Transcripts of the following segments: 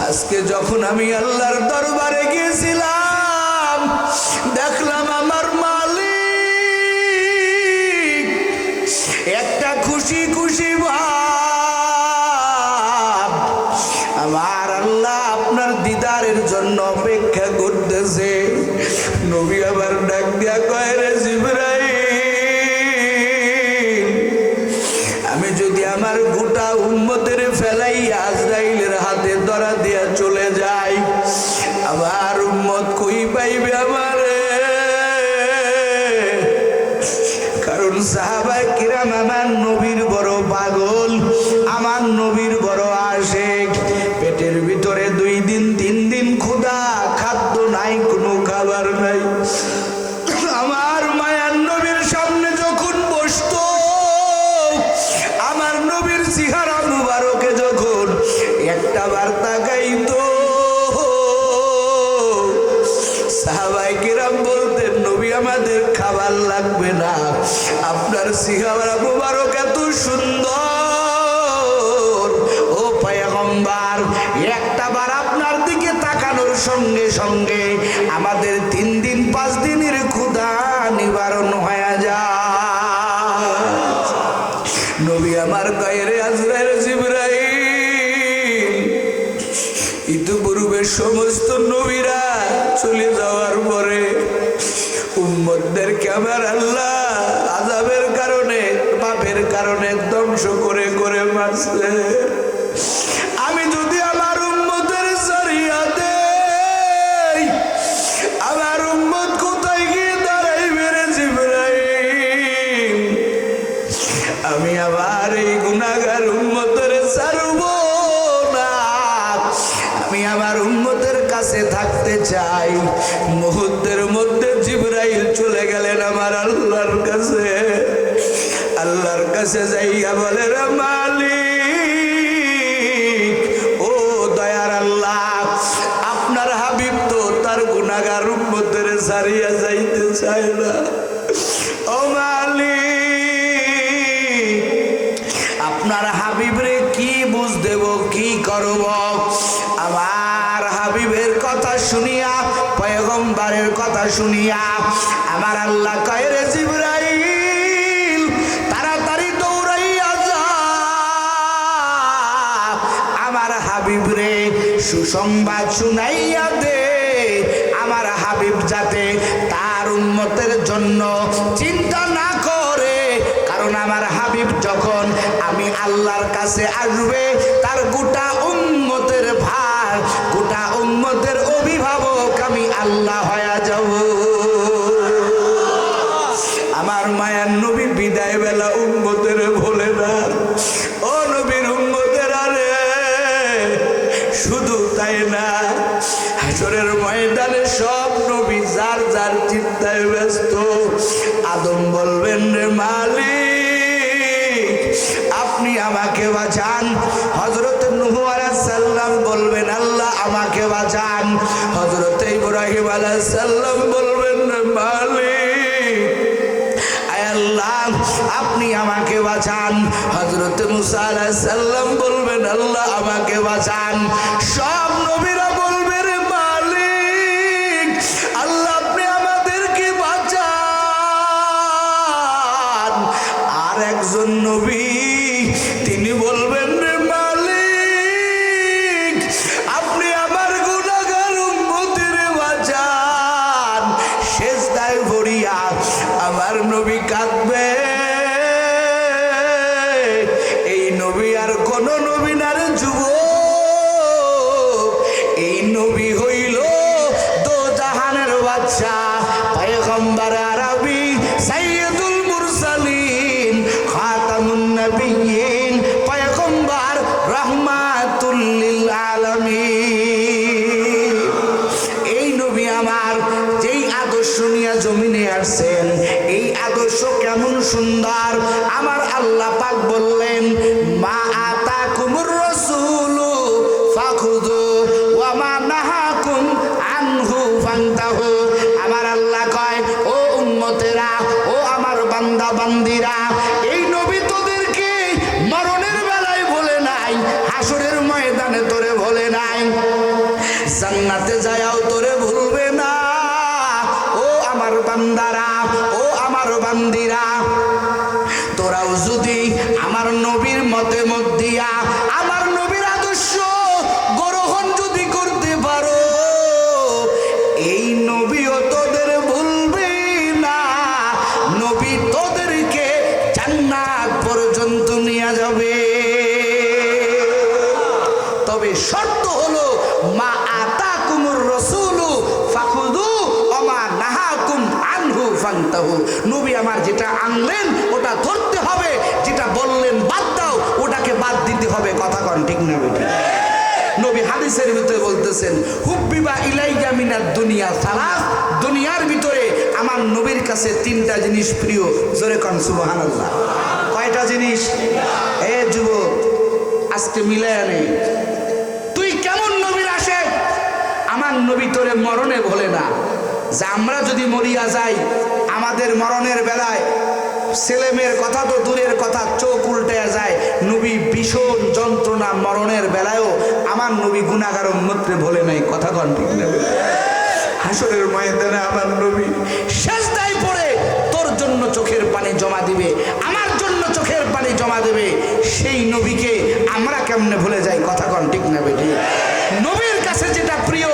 আজকে যখন আমি আল্লাহর দরবারে গিয়েছিলাম, দেখলাম আমার মালিক একটা খুশি খুশি ভাব। আমার আল্লাহ আপনার দিদারের জন্য অপেক্ষা করতেছে। নবী আবার ডাক দিয়া কয়, রে জিবরাইল, আমি যদি আমার গোটা উম্মতের ফেলাই আজরাইলের হাতে ধরা দিয়া চলে যাই, আমার উম্মত কই পাইবে আমারে? কারণ সাহাবায়ে কিরাম আমার নবীর বড় পাগল, আমার নবীর বড় আশিক। পেটের ভিতরে 2 দিন 3 দিন ক্ষুধা, খাদ্য নাই, কোনো খাবার নাই। আমার মায়ার নবীর সামনে যখন বসতো, আমার নবীর চেহারা মুবারকে যখন একটা বার তাকাইতো, সাহাবায়ে কিরাম বলতেন, নবী আমাদের খাবার লাগবে না, আপনার চেহারা মুবারক এত সুন্দর। ও পয়গম্বর, একটা বার আপনার দিকে তাকানোর সঙ্গে সঙ্গে আমাদের 3 দিন 5 দিনের ক্ষুধা নিবারণ হয়ে যায়। নবী আমার গায়ের আজরাইল জিবরাইল, ইতিপূর্বে সমস্ত নবীরা চলে যাওয়ার পরে উম্মতদেরকে আমার আল্লাহ আযাবের কারণে, পাপের কারণে ধ্বংস করে করে মারছে। আমি যদি আমার উম্মতের সারিয়া দেই, আমার উম্মত কোথায় গিয়ে দাঁড়াইবে রে জিবরাইল? আমি আবার এই গুনাহগার উম্মতের ছাড়ব না, আমি আমার উম্মতের কাছে থাকতে চাই। মুহূর্তের মধ্যে জিবরাইল চলে গেলেন আমার আল্লাহর কাছে। আল্লাহর কাছে যাইয়া বলে, রে মালিক, ও দয়ার আল্লাহ, আপনার হাবিব তো তার গুনাহগার উম্মতের ছাড়িয়া যাইতে চায় না। ও মালিক, আপনার হাবিবরে কি বুঝ দেব, কি করব? আমার হাবিবের কথা শুনিয়া, পয়গম্বরের কথা শুনিয়া আমার আল্লাহ কয়, রে জিবরাইল, তাড়াতাড়ি দৌড়াইয়া যা, আমার হাবিবরে সুসংবাদ শুনাইয়া দে, আমার হাবিব যাতে তার উম্মতের জন্য চিন্তা না করে। কারণ আমার হাবিব যখন আমি আল্লাহর কাছে আসবে, তার গোটা উম্মতের ভার, গোটা উম্মতের অভিভাবক আমি আল্লাহ হয়ে যাব। আমার মায়ার নবী বিদায় বেলা উম্মতের বলে না, ও নবীর উম্মতের, আরে শুধু তাই না, হাসরের ময়দানে সব নবী যার যার চিন্তায় ব্যস্ত। আদম বলবেন, রে মালিক, আপনি আমাকে বাঁচান। হযরত নূহ আলাইহিস সালাম বলবেন, আল্লাহ আমাকে বাঁচান। হযরত ইব্রাহিম আলাইহিস সালাম বলবেন, রে মালিক, আয় আল্লাহ আপনি আমাকে বাঁচান। হযরত মুসা আলাইহিস সালাম বলবেন, আল্লাহ আমাকে বাঁচান। সব নবীরা বলবে, রে মালিক, আল্লাহ আপনি আমাদেরকে বাঁচান। আর একজন নবী তিনি বলবেন, রে মালিক, আপনি আমার গুনাহগার উম্মতের বাঁচান। সেজদায় পড়িয়া আমার নবী কাঁদবে। এই নবী আর কোন নবী না রে যুবক, এই নবী হইল দোজাহানের বাদশা, পয়গম্বর আরবি, সাইয়্যিদুল মুরসালিন, খাতামুন নবিয়্যিন, পয়গম্বর রাহমাতুল লিল আলামিন। এই নবী আমার যেই আদর্শ নিয়ে জমিনে আসছেন, এই আদর্শ কেমন সুন্দর। আমার আল্লাহ পাক বললেন, মা আতাকুমুর রাসূলু ফাখুযু ওয়া মা নাহাকুম আনহু ফান্তাহু। আমার আল্লাহ কয়, ও উম্মতেরা, ও আমার বান্দা বান্দিরা, এই নবী তোদেরকে মরণের বেলায় বলে নাই, হাসরের ময়দানে তোরে বলে নাই। জান্নাতে যায়াও তোরে ভুলবে না। ও আমার বান্দারা, ও আমার বান্দিরা, তোরাও যদি আমার নবীর মতে মত দিয়া আমার নবীর আদর্শ গ্রহণ যদি করতে পারো, এই নবীও তোদের ভুলবে না। নবী তোদেরকে জান্নাত পর্যন্ত নিয়ে যাবে। তবে শর্ত হলো মা আতাকুমুর রাসূলু ফাখুযু ওয়া মা নাহাকুম আনহু ফান্তাহু। নবী আমার যেটা আনলেন ওটা ধরতে হবে, যেটা বললেন বাদ দাও ওটাকে বাদ দিতে হবে। কথা কোন ঠিক না বেটি? নবী হাদিসের ভিতরে বলতেছেন হুব্বিবা ইলাইয়া মিনাদ দুনিয়া সালাস, দুনিয়ার ভিতরে আমার নবীর কাছে তিনটা জিনিস প্রিয়। জোরে কোন সুবহানাল্লাহ। কয়টা জিনিস? এ যুবক আজকে মিলায়া নেই। তুই কেমন নবীর আশিক? আমার নবী তোরে মরণে ভোলে না। যে আমরা যদি মরিয়া যাই, আমাদের মরণের বেলায় ছেলে মেয়ের কথা তো দূরের কথা, চোখ উল্টে যায়। নবী ভীষণ যন্ত্রণা মরণের বেলায়ও আমার নবী গুনাহগার উম্মতরে ভোলে নাই। কথা কোন ঠিক না? হাসরের ময়দানে আমার নবী সেজদায় পড়ে তোর জন্য চোখের পানি জমা দিবে, আমার জন্য চোখের পানি জমা দেবে। সেই নবীকে আমরা কেমনে ভুলে যাই? কথা কোন ঠিক না বেটি? নবীর কাছে যেটা প্রিয়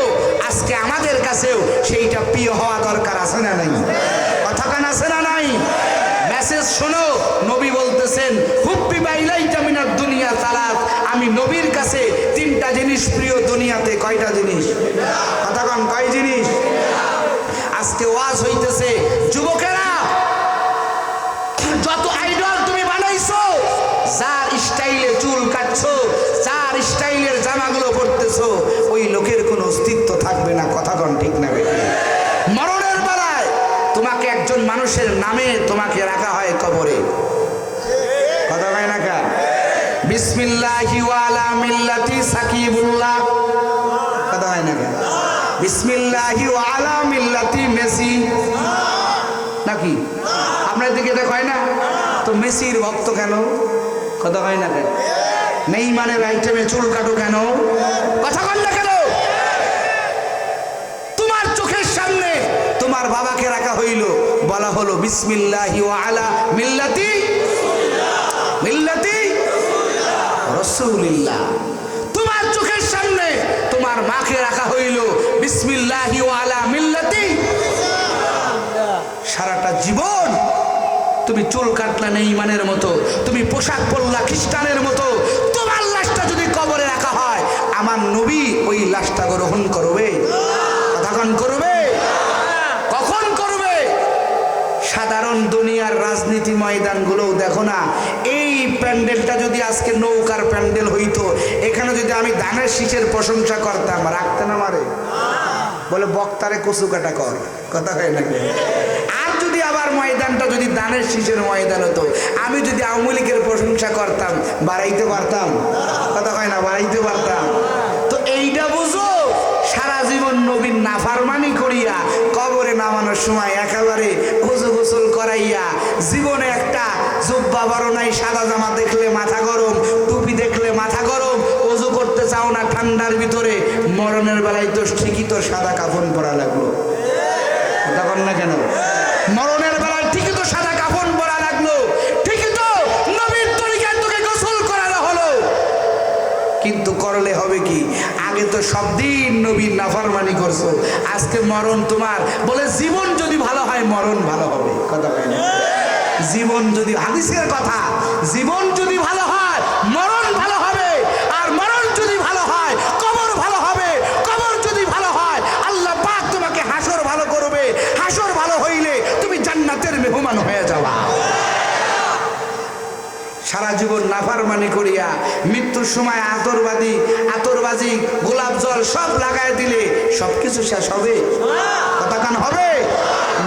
আজকে আমাদের কাছেও সেইটা প্রিয় হওয়া দরকার। আছে না নাই? কথা কান আছে না নাই? মেসেজ শোনো, নবী বলতেছেন হুব্বিবা ইলাইয়া মিনাদ দুনিয়া সালাস, আমি নবীর কাছে তিনটা জিনিস প্রিয় দুনিয়াতে। কয়টা জিনিস? কথা কোন কয় জিনিস? আজকে ওয়াজ হইতেছে, যুবকেরা যত আইডল তুমি বানাইছো, যার স্টাইলে চুল কাটছো, যার স্টাইলের জামাগুলো পরতেছো, ওই লোকের কোনো অস্তিত্ব থাকবে না। কথা কোন ঠিক না বেটি? মরণের বেলায় তোমাকে একজন মানুষের নামে তোমাকে রাখা হয় কবরে। কথা হয় না কা? বিসমিল্লাহি ওয়া আলা মিল্লাতি সাকিবুল্লাহ। কথা হয় না কা? বিসমিল্লাহি ওয়া আলা মিল্লাতি মেসি নাকি? আপনার দিকে দেখ হয় না তো? মেসির ভক্ত কেন? কথা হয় না কেন? নেইমারের আইটেমে চুল কাটো কেন? কথা বল না কেন? তোমার চোখের সামনে তোমার বাবাকে রাখা হইল, বলা হলো বিসমিল্লাহি ওয়া আলা মিল্লাতি রাসূলিল্লাহ। তোমার চোখের সামনে তোমার মাকে রাখা হইল বিসমিল্লাহি ওয়া আলা মিল্লাতি। সারাটা জীবন তুমি চুল কাটলা নেইমানের মতো, তুমি পোশাক পরলা খ্রিস্টানের মতো, তোমার লাশটা যদি কবরে রাখা হয়, আমার নবী ওই লাশটা গ্রহণ করবে? কখন করবে? কখন করবে? সাধারণ দুনিয়ার রাজনীতি ময়দানগুলো দেখো না, এই প্যান্ডেলটা যদি আজকে নৌকার প্যান্ডেল হইতো, এখানে যদি আমি ধানের শীষের প্রশংসা করতাম, রাখতে না মারে বলে বক্তারে কচু কাটা কর। কথা হয় নাকি? আর যদি আবার ময়দানটা যদি দানের শীষের ময়দান হতো, আমি যদি আওয়ামী লীগের প্রশংসা করতাম, বাড়াইতে পারতাম? কথা হয় না? বাড়াইতে পারতাম। তো এইটা বুঝো, সারা জীবন নবীর নাফরমানি করিয়া কবরে নামানোর সময় একেবারে ওযু গোসল করাইয়া, জীবনে একটা জুব্বা বড় নাই, সাদা জামা দেখলে মাথা গরম, টুপি দেখলে মাথা গরম, ওযু করতে চাও না ঠান্ডার ভিতরে, মরণের বেলায় তো ঠিকই তো সাদা কাফন পরা লাগলো। তখন না কেন? মরণের বেলায় ঠিকই তো সাদা কাফন পরা লাগলো, ঠিকই তো নবীর তরিকায় তোকে গোসল করানো হলো। কিন্তু করলে হবে কি? আগে তো সব দিন নবীর নাফরমানি করছো, আজকে মরণ তোমার বলে জীবন যদি ভালো হয় মরণ ভালো হবে। কথা হয় না? জীবন যদি, হাদিসের কথা, জীবন যদি ভালো হয় মরণ ভালো হবে, আর মরণ যদি ভালো হয় কবর ভালো হবে, কবর যদি ভালো হয় আল্লাহ পাক তোমাকে হাসর ভালো করবে, হাসর ভালো হইলে তুমি জান্নাতের মেহমান হয়ে যাবা। সারা জীবন নাফরমানি করিয়া মৃত্যুর সময় আতরবাজি গোলাপ জল সব লাগাই দিলে সবকিছু শেষ হবে? কথা কান হবে?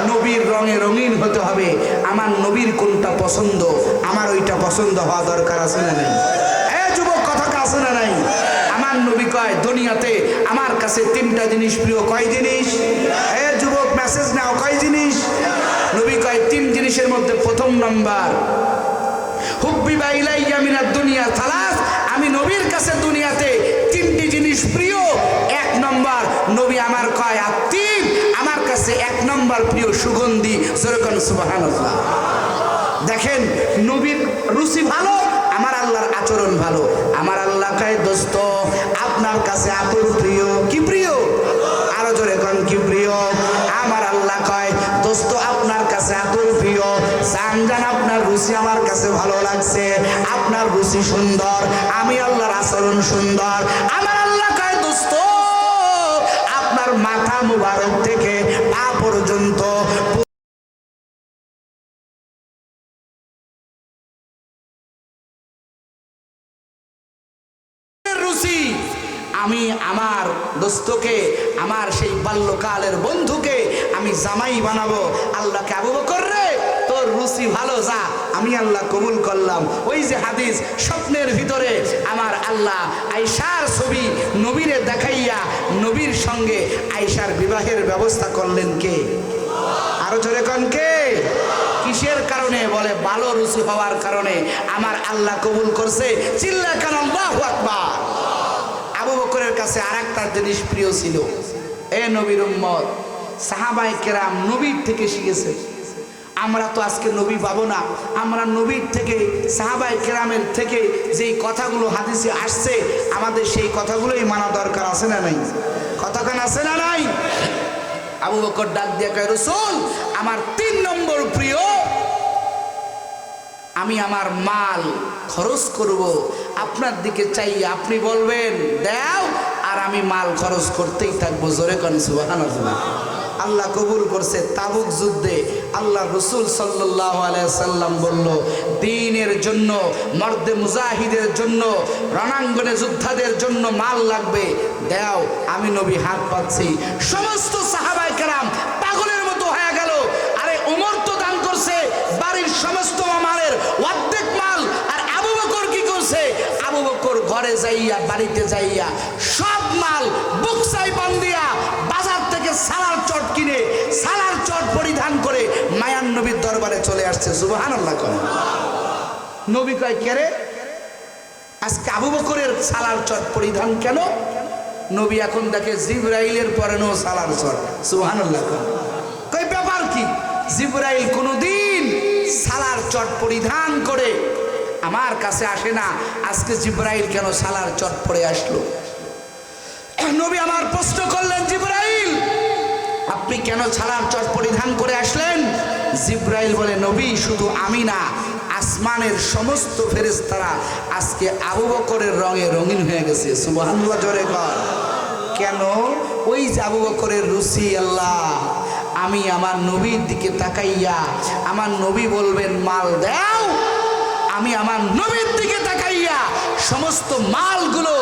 নবীর রঙে রঙিন হতে হবে। আমার নবীর কোনটা পছন্দ, আমার ওইটা পছন্দ হওয়া দরকার। আছে না নাই? যুবক কথা আছে না নাই? আমার নবী কয় দুনিয়াতে আমার কাছে তিনটা জিনিস প্রিয়। কয় জিনিস? যুবক মেসেজ নাও, কয় জিনিস? নবী কয় তিন জিনিসের মধ্যে প্রথম নাম্বার হুব্বিবা ইলাইয়া মিনাদ দুনিয়া সালাস, আমি নবীর কাছে দুনিয়াতে তিনটি জিনিস প্রিয়। এক নম্বর নম্বর প্রিয় সুগন্ধি, যেরকম সুবহানাল্লাহ। দেখেন নবীর রুচি ভালো, আমার আল্লাহর আচরণ ভালো। আমার আল্লাহ কয় দোস্ত আপনার কাছে আতর প্রিয়, কি প্রিয়? আরো জোরে কোন কি প্রিয়? আমার আল্লাহ কয় দোস্ত আপনার কাছে আতর প্রিয়, জান আপনার রুচি আমার কাছে ভালো লাগছে, আপনার রুচি সুন্দর, আমি আল্লাহর আচরণ সুন্দর। আমার আল্লাহ কয় দোস্ত আপনার মাথা মুবারক থেকে পা পর্যন্ত রুচি, আমি আমার দোস্তকে, আমার সেই বাল্যকালের বন্ধুকে আমি জামাই বানাবো। আল্লাহকে আবু বকর রে তোর রুচি ভালো, যা, আমি আল্লাহ কবুল করলাম। ওই যে হাদিস, স্বপ্নের ভিতরে আমার আল্লাহ আয়েশার ছবি নবীরে দেখাইয়া নবীর সঙ্গে আয়েশার বিবাহের ব্যবস্থা করলেন কে? আরো জোরে কোন কে? কিসের কারণে? বলে ভালো রুচি হওয়ার কারণে আমার আল্লাহ কবুল করছে। চিল্লা কান আল্লাহু আকবার। আবু বকরের কাছে আরেকটা জিনিস প্রিয় ছিল, এ নবীর উম্মত, সাহাবায়ে কেরাম নবীর থেকে শিখেছে। আমরা তো আজকে নবী পাবো না, আমরা নবীর থেকে, সাহাবায়ে কেরামের থেকে যেই কথাগুলো হাদিসে আসছে, আমাদের সেই কথাগুলোই মানা দরকার, আছে না নাই? কথাখান আছে না নাই? আবু বকর ডাক দিয়ে কয় রাসূল আমার 3 নম্বর প্রিয়, আমি আমার মাল খরচ করব আপনার দিকে চাই, আপনি বলবেন দাও, আর আমি মাল খরচ করতেই থাকবো। জোরে কোন সুবহানাল্লাহ। আল্লাহ কবুল করছে। তাবুক যুদ্ধে আল্লাহ রসুল সাল্লাল্লাহু আলাইহি সাল্লাম বলল, দ্বীনের জন্য, মর্দে মুজাহিদের জন্য, রণাঙ্গনে যোদ্ধাদের জন্য মাল লাগবে, দাও, আমি নবী হাত পাচ্ছি। সমস্ত সাহাবায়ে কেরাম পাগলের মতো হয়ে গেল। আরে ওমর তো দান করছে বাড়ির সমস্ত মালের অর্ধেক মাল, আর আবু বকর কি করছে? আবু বকর ঘরে যাইয়া, বাড়িতে যাইয়া সব মাল বুকসাই বান্ধিয়া বাজার থেকে সালার চট কিনে, সালার চট পরিধান করে মায়ান নবীর দরবারে চলে আসছে। সুবহানাল্লাহ। নবী কয় কে রে, আজকে আবু বকরের সালার চট পরিধান কেন? নবী এখন দেখে জিবরাইলের পরেও সালার চট। সুবহানাল্লাহ। কই ব্যাপার কি? জিবরাইল কোনদিন সালার চট পরিধান করে আমার কাছে আসে না, আজকে জিবরাইল কেন সালার চট পরে আসলো? নবী আমার প্রশ্ন করলেন, জিবরাইল আপনি কেন সালার চট পরিধান করে আসলেন? জিবরাইল বলে, নবী শুধু আমি না, আসমানের সমস্ত ফেরেশতারা আজকে আবু বকরের রঙে রঙিন হয়ে গেছে। সুবহানাল্লাহ জোরে কর। কেন? ওই যে আবু বকরের রুচি। আল্লাহ, আমি আমার নবীর দিকে তাকাইয়া, আমার নবী বলবেন মাল দাও, আমি আমার নবীর দিকে তাকাইয়া সমস্ত মালগুলো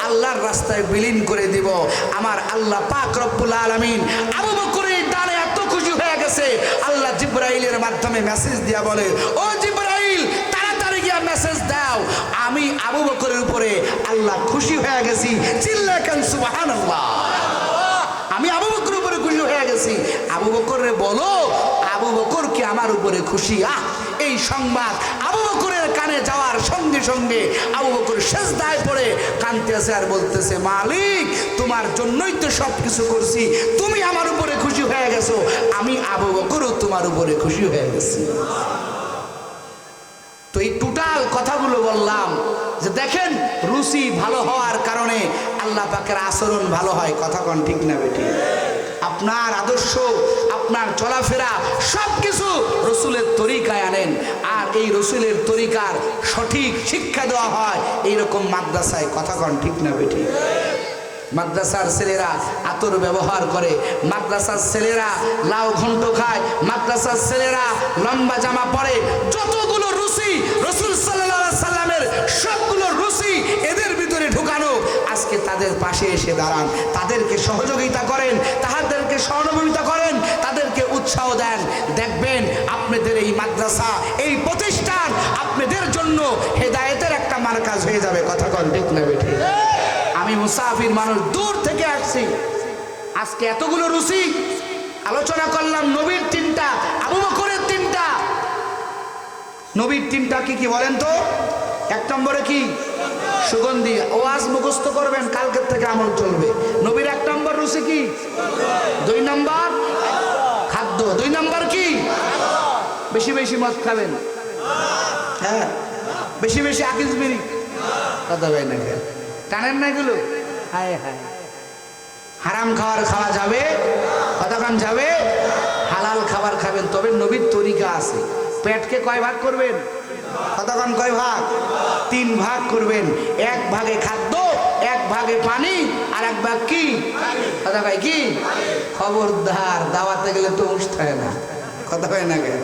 আল্লাহর রাস্তায় বিলীন করে দিব। আমার আল্লাহ পাক রব্বুল আলামিন আবু বকরের ডানে এত খুশি হয়ে গেছে, আল্লাহ জিবরাইলের মাধ্যমে মেসেজ দিয়া বলে, ও জিবরাইল তাড়াতাড়ি গিয়া মেসেজ দাও, আমি আবু বকরের উপরে আল্লাহ খুশি হয়ে গেছি। চিল্লা কান সুবহানাল্লাহ। আমি আবু বকরের উপরে খুশি হয়ে গেছি। আবু বকরে বলো, আবু বকর কি আমার উপরে খুশি? এই সংবাদ আবু বকরের কানে যাওয়ার সঙ্গে সঙ্গে আবু বকর সিজদায় পড়ে কাঁদতেছে আর বলতেছে, মালিক তোমার জন্যই তো সব কিছু করছি, তুমি আমার উপরে খুশি হয়ে গেছো, আমি আবু বকরও তোমার উপরে খুশি হয়ে গেছি। তো এই টোটাল কথাগুলো বললাম যে দেখেন, রুচি ভালো হওয়ার কারণে আল্লাহ পাকের আচরণ ভালো হয়। কথা কোন ঠিক না বেটি? আপনার আদর্শ, আপনার চলাফেরা সব কিছু রসুলের তরিকায় আনেন, আর এই রসুলের তরিকার সঠিক শিক্ষা দেওয়া হয় এইরকম মাদ্রাসায়। কথা কোন ঠিক না বেটি? মাদ্রাসার ছেলেরা আতর ব্যবহার করে, মাদ্রাসার ছেলেরা লাউ ঘন্ট খায়, মাদ্রাসার ছেলেরা লম্বা জামা পরে। যতগুলো রুচি রসুল সাল্লাল্লাহু আলাইহি সাল্লামের সবগুলো রুচি এদের ভিতরে ঢুকানো। আজকে তাদের পাশে এসে দাঁড়ান, তাদেরকে সহযোগিতা করেন, তাদেরকে সহযোগিতা করেন, তাদেরকে উৎসাহ দেন। দেখবেন আপনাদের এই মাদ্রাসা, এই প্রতিষ্ঠান আপনাদের জন্য হেদায়েতের একটা মার্কাজ হয়ে যাবে। কথা কোন ঠিক না বেটি? আমি মুসাফির মানুষ, দূর থেকে আসছি, আজকে এতগুলো রুচি আলোচনা করলাম। নবীর 3টা, আবু বকরের 3টা। নবীর 3টা কি কি বলেন তো? 1 নম্বরে কি? সুগন্ধি। ওয়াজ মুখস্থ করবেন, কালকের থেকে আমল চলবে। নবীর 1 নম্বর রুচি কি? 2 নম্বর খাদ্য। 2 নাম্বার কি? বেশি বেশি মদ খাবেন, হ্যাঁ বেশি বেশি আকিস বিড়ি, কথা ভাই না টানেন না এগুলো? হায় হায়, হারাম খাওয়া যাবে, কতক্ষণ যাবে? হালাল খাবার খাবেন, তবে নবীর তরিকা আছে। পেটকে কয় ভাগ করবেন? কতক্ষণ কয় ভাগ? 3 ভাগ করবেন। 1 ভাগে খাদ্য, 1 ভাগে পানি, আর 1 ভাগ কি? কথা ভাই কি? খবরদার দাওয়াতে গেলে তো উঠতে না, কথা হয় না কেন?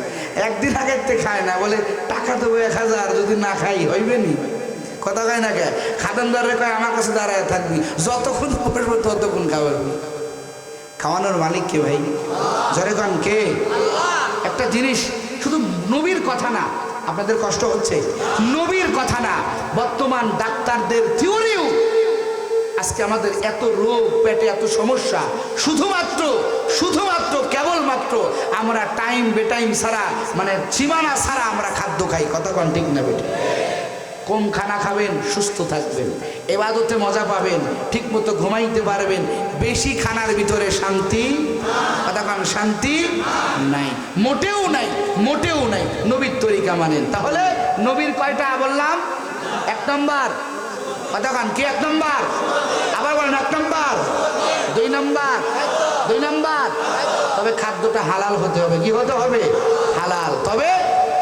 একদিন আগের থেকে খায় না, বলে টাকা দেবো 1000, যদি না খাই হইবে নি, কথা কয় না কে? খাদানদারে কয় আমার কাছে দাঁড়ায় থাকবি, যতক্ষণ বসবো ততক্ষণ খাওয়াবি। খাওয়ানোর মালিক কে ভাই? জরে কন কে? একটা জিনিস, শুধু নবীর কথা না, আপনাদের কষ্ট হচ্ছে, নবীর কথা না, বর্তমান ডাক্তারদের থিওরিও আজকে আমাদের এত রোগ, পেটে এত সমস্যা, শুধুমাত্র কেবলমাত্র আমরা টাইম বেটাইম ছাড়া, মানে সীমানা ছাড়া আমরা খাদ্য খাই, কথা কন ঠিক না বেটে? কম খানা খাবেন, সুস্থ থাকবেন, এবাদতে মজা পাবেন, ঠিক মতো ঘুমাইতে পারবেন। বেশি খানার ভিতরে শান্তি, কথা কন শান্তি নাই, মোটেও নাই, মোটেও নাই। নবীর তরিকা মানেন, তাহলে নবীর কয়টা বললাম? 1 নম্বর, কথা কন কি? 1 নম্বর, আবার বলেন 1 নম্বর। 2 নম্বর, 2 নম্বর, তবে খাদ্যটা হালাল হতে হবে। কি হতে হবে? হালাল। তবে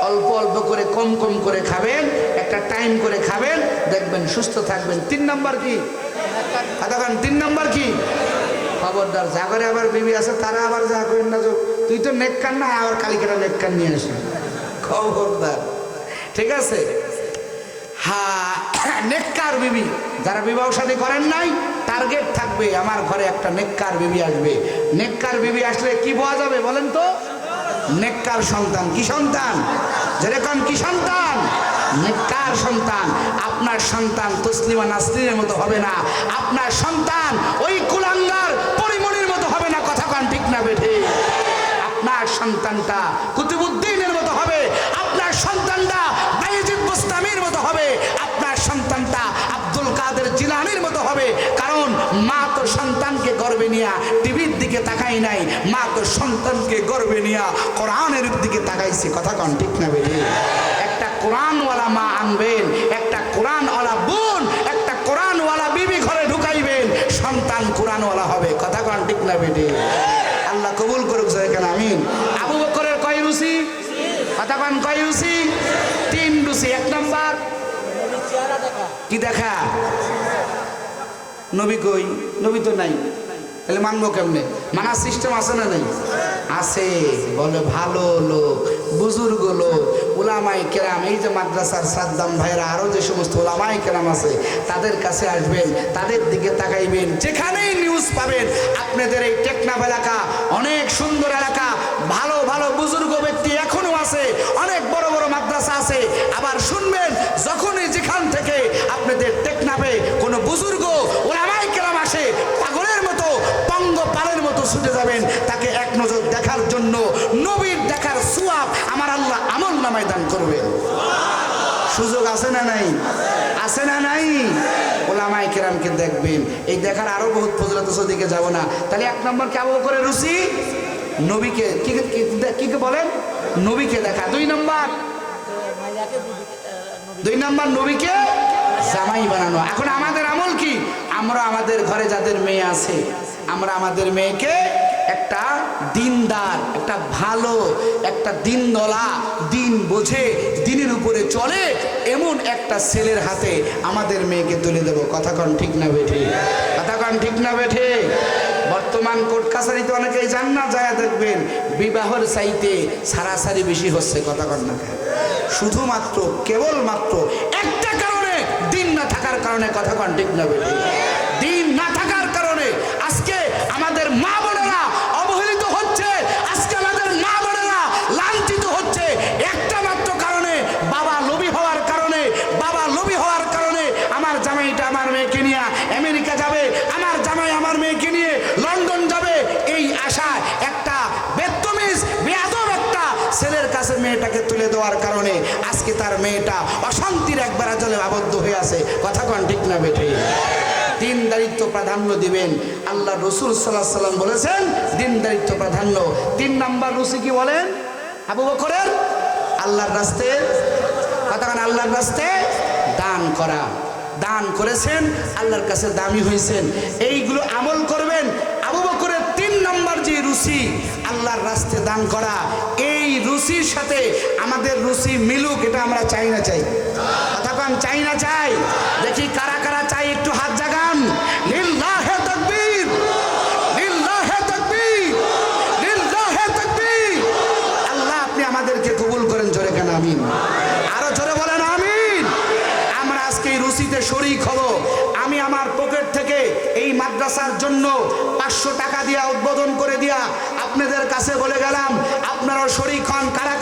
অল্প অল্প করে, কম কম করে খাবেন, একটা টাইম করে খাবেন, দেখবেন সুস্থ থাকবেন। 3 নম্বর কি? কথা কন 3 নম্বর কি? খবরদার, যা করে আবার বিবি আছে তারা আবার যা করেন না, তুই তো নেককার না, আবার কালিকেটা নেককার নিয়ে আসে, খবরদার, ঠিক আছে? হ্যাঁ, নেককার বিবি, যারা বিবাহ শাদী করেন নাই, টার্গেট থাকবে আমার ঘরে একটা নেককার বিবি আসবে। নেককার বিবি আসলে কি পাওয়া যাবে বলেন তো? নেককার সন্তান। কি সন্তান? যেরকম কি সন্তান? নেককার সন্তান। আপনার সন্তান তসলিমা নাসরিনের মতো হবে না, আপনার সন্তান ওই কুলাঙ্গার পরিমণির মতো হবে না, কথা কন ঠিক না বেঠে? আপনার সন্তানটা কুতুবউদ্দিনের মতো হবে, আপনার সন্তানটা বায়েজিদ বুস্তামির মতো হবে, আপনার সন্তানটা আব্দুল কাদের জিলানীর মতো হবে। কারণ মা তো সন্তানকে গর্বে নিয়া টিভির দিকে তাকাই নাই, মা তো সন্তানকে গর্বে নিয়া কোরআনের দিকে তাকাইছে, কথা কন ঠিক না বেঠে? একটা কোরআনওয়ালা মা আনবেন, একটা কোরআনওয়ালা বোন, একটা কোরআনওয়ালা বিবি ঘরে ঢুকাইবেন, সন্তান কোরআনওয়ালা হবে, কথা কন ঠিক না বেঠে? আল্লাহ কবুল করুক, যেখানে আমিন। আবু বকরের কয় রুচি? কথা কন কয় রুচি? 3 রুচি। 1 নম্বর কি দেখা? নবী কই? নবী তো নাই, তাহলে মানবো কেমনে? মানার সিস্টেম আছে না নাই? আছে। বলে ভালো লোক, বুজুর্গ লোক, উলামায়ে কেরাম, এই যে মাদ্রাসার সাদ্দাম ভাইরা, আরো যে সমস্ত উলামায়ে কেরাম আছে, তাদের কাছে আসবেন, তাদের দিকে তাকাইবেন। যেখানেই নিউজ পাবেন, আপনাদের এই টেকনাফ এলাকা অনেক সুন্দর এলাকা, ভালো ভালো বুজুর্গ ব্যক্তি এখনো আছে, অনেক বড় বড় মাদ্রাসা আছে। আবার শুনবেন, যখনই যেখান থেকে আপনাদের টেকনাফে কোনো বুজুর্গ উলামায়ে কেরাম আসে, পাগলের মতো, পঙ্গপালের মতো ছুটে যাবেন তাকে এক নজর দেখার জন্য। নবীর দেখার সওয়াব আমার আল্লাহ আমল নামায় দান করবেন। সুযোগ আছে না নাই? আছে না নাই? উলামায়ে কেরামকে দেখবেন, এই দেখার আরো বহুত ফজিলত আছে, ওদিকে যাব না। তাহলে 1 নম্বর কে? আবু বকরের রুচি, নবীকে কি বলেন? নবীকে দেখা। 2 নম্বর, 2 নম্বর নবীকে জামাই বানানো। এখন আমাদের আমল কি? আমরা আমাদের ঘরে যাদের মেয়ে আছে, আমরা আমাদের মেয়েকে একটা দিনদার, একটা ভালো, একটা দিনদলা, দিন বোঝে, দিনের উপরে চলে এমন একটা ছেলের হাতে আমাদের মেয়েকে তুলে দেব, কথা কন ঠিক না বেঠে? কথা কন ঠিক না বেঠে? বর্তমান কোর্ট কাছারিতে অনেকেই যান না, যায় দেখবেন বিবাহের চাইতে সারাসারি বেশি হচ্ছে, কথা কন না? শুধুমাত্র কেবলমাত্র একটা কারণে, দিন না থাকার কারণে, কথা কন ঠিক না বেঠে? দিন না থাকার কারণে আজকে আমাদের মা বোনেরা অবহেলিত হচ্ছে, আজকে আমাদের মা বোনেরা লাঞ্ছিত হচ্ছে, একটা মাত্র কারণে, বাবা লোভী হওয়ার কারণে। বাবা লোভী হওয়ার কারণে আমার জামাইটা আমার মেয়েকে নিয়ে আমেরিকা যাবে, আমার জামাই আমার মেয়েকে নিয়ে লন্ডন যাবে, এই আশায় একটা বেত্তমিজ বেয়াদব একটা ছেলের কাছে মেয়েটাকে তুলে দেওয়ার কারণে আজকে তার মেয়েটা অশান্তির একবার জলে আবদ্ধ হয়ে আছে, কথা কন ঠিক না বেঠে? দিনদারিত্ব প্রাধান্য দিবেন। আল্লাহ রসুল সাল্লাল্লাহু আলাইহি সাল্লাম বলেছেন দিনদারিত্ব প্রাধান্য। 3 নাম্বার রুচি কি বলেন আবু বকরের? আল্লাহর রাস্তায়, কতক্ষণ আল্লাহর রাস্তায় দান করা। দান করেছেন, আল্লাহর কাছে দামি হয়েছেন, এইগুলো আমল করবেন। আবু বকরের 3 নাম্বার যে রুচি আল্লাহর রাস্তায় দান করা, এই রুচির সাথে আমাদের রুচি মিলুক, এটা আমরা চাই না চাই? কতক্ষণ চাই না চাই? দেখি কারা কারা চাই, একটু হাত জাগান। লিল্লাহে তাকবীর, লিল্লাহে তাকবীর, লিল্লাহে তাকবীর। আল্লাহ আপনি আমাদেরকে কবুল করেন, জোরে কেন আমিন? আরো জোরে বলেন আমিন। আমরা আজকে এই রুচিতে শরীক হব। আমি আমার পকেট থেকে এই মাদ্রাসার জন্য 500 টাকা দিয়া উদ্বোধন করে দিয়া আপনাদের কাছে বলে গেলাম, আপনারাও শরীক হন। কারা